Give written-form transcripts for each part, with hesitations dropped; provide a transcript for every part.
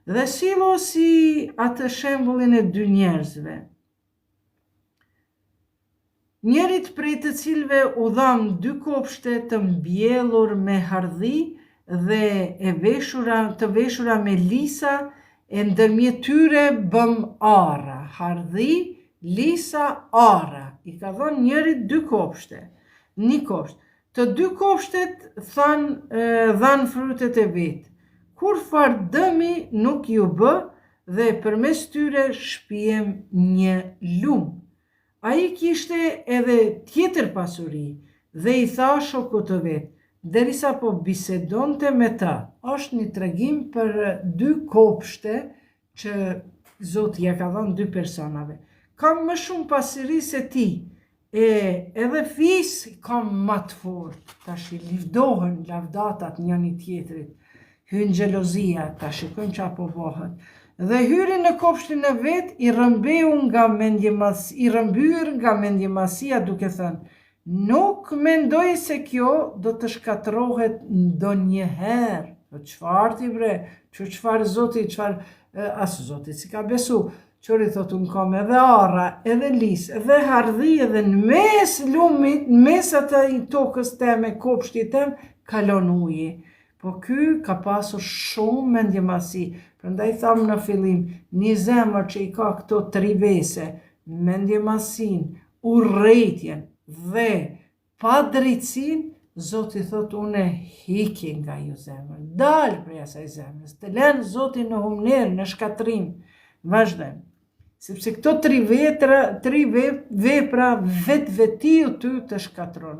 Dhe sillo si atë shembullin e dy njerëzve. Njërit prej të cilve u dham dy kopshte të mbjellur me hardhi dhe të veshura me lisa, e ndërmjet tyre bëm ara. Hardhi, lisa, ara. I ka dhënë njërit dy kopshte. Një kopsht. Të dy kopshtet dhanë frutet e vetë. Kur farë dëmi nuk ju bë dhe përmes tyre shpijem një lumë. A i kishte edhe tjetër pasuri dhe i tha shokut të vetë, derisa po bisedonte me ta. Është një tregim për dy kopshte që Zoti ja ka dhënë dy personave. Kam më shumë pasuri se ti, edhe fis kam më të fortë. Tash i livdohen lavdatat njëri tjetrit. Hyn xhelozia, ta shikojmë çfarë po bëhet. Dhe hyri në kopshtin e vet, i rrëmbyer nga mendjemasia duke thënë, nuk mendoj se kjo do të shkatërrohet ndonjëherë. Çfarë ti bre? Çfarë Zoti, as Zoti si ka besu. Qëri thot, unë kam edhe ara, edhe lis, edhe hardhi, edhe në mes lumit, në mes atë i tokës teme, kopshtit tem, kalon uji. Po ky ka pasur shumë mendjemasi. Prandaj thamë në fillim, një zemër që i ka këto tri vese, mendjemasin, urrëtitjen dhe padrejtësinë, Zoti thot, unë hiki nga ju zemër. Dal prej asaj zemrës. Të lënë Zoti në humner, në shkatrim. Vazhdojmë. Sepse këto tri vepra vetvetiu ty të shkatron.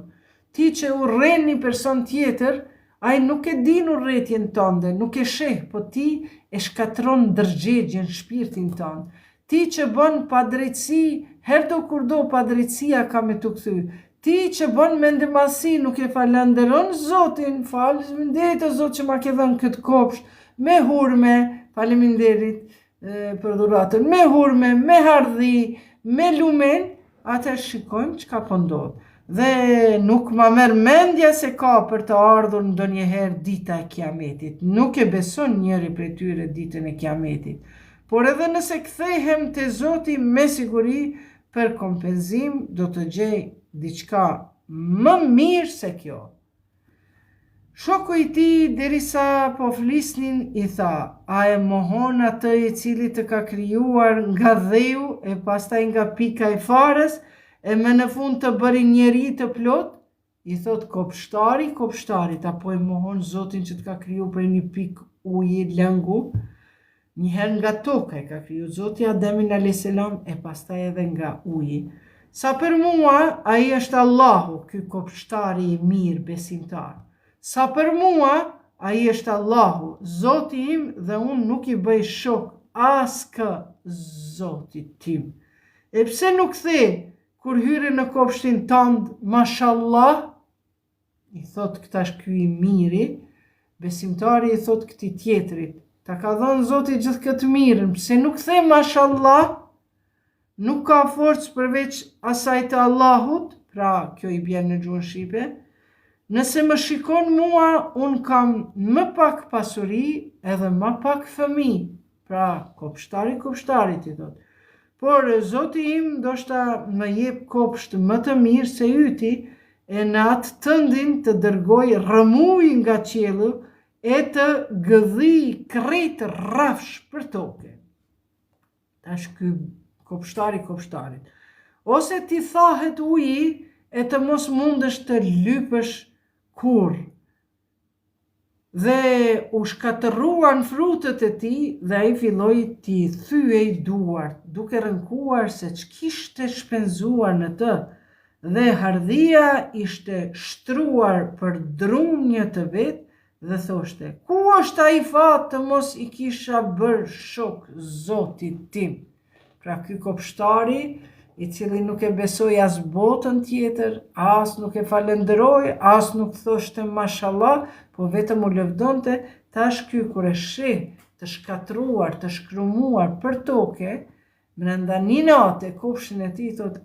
Ti që urren një person tjetër, ai nuk e din urrëtitjen tënde, nuk e sheh, po ti e shkatron ndërgjegjen, shpirtin tënd. Ti që bën padrejtësi, herdo kurdo padrejtësia ka me të kthy. Ti që bën mendjemasi, nuk e falenderon Zotin, faleminderit o Zot që ma ke dhënë këtë kopsht, me hurme, faleminderit për dhuratën, me hurme, me hardhi, me lumen, atëherë shikojmë çka po ndodh. Dhe nuk ma merr mendja se ka për të ardhur ndonjëherë dita e kiametit. Nuk e beson njëri prej tyre ditën e kiametit. Por edhe nëse kthehem te Zoti, me siguri për kompenzim do të gjej diçka më mirë se kjo. Shoku i tij derisa po flisnin i tha, a e mohon atë i cili të ka krijuar nga dheu e pastaj nga pika e farës, e më në fund të bëri njeri të plot? I thot kopshtarit, apo e mohon Zotin që të ka kriju për një pik uji lëngu? Njëherë nga toka e ka kriju Zoti Ademin a.s. e pastaj edhe nga uji. Sa për mua, ai është Allahu, ky kopshtari i mirë besimtar. Sa për mua, ai është Allahu, Zoti im dhe unë nuk i bëj shok askë Zotit tim. E pse nuk the? Kur hyre në kopshtin tënd, mashallah, i thot këtash ky i miri, besimtari i thot këtij tjetrit, ta ka dhënë Zoti gjithë këtë mirën, pse nuk the mashallah? Nuk ka forcë përveç asaj të Allahut, pra kjo i bjen në gjuhën shqipe. Nëse më shikon mua, unë kam më pak pasuri edhe më pak fëmijë, pra kopshtarit i thot. Por Zoti im ndoshta më jep kopsht më të mirë se yti, e në atë tëndin të dërgoj rrëmuj nga qielli e të gëdhi krejt rrafsh për toke. Tash ky kopshtarit. Ose ti thahet uji e të mos mundesh të lypësh kur. Dhe u shkatëruan frutet e tij dhe ai filloi t'i thyej duart, duke rënkuar se ç'kishte shpenzuar në të, dhe hardhia ishte shtruar për drunjë të vet dhe thoshte, ku është ai fat të mos i kisha bërë shok Zotit tim? Pra ky kopshtari, i cili nuk e besoi as botën tjetër, as nuk e falenderoi, as nuk thoshte mashallah, po vetëm u lëvdonte, tash ky kur e sheh të shkatruar, të shkrumuar për toke, brenda një nate kopshtin e tij thot,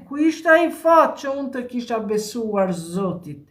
ku ishte ai fat që unë të kisha besuar Zotit?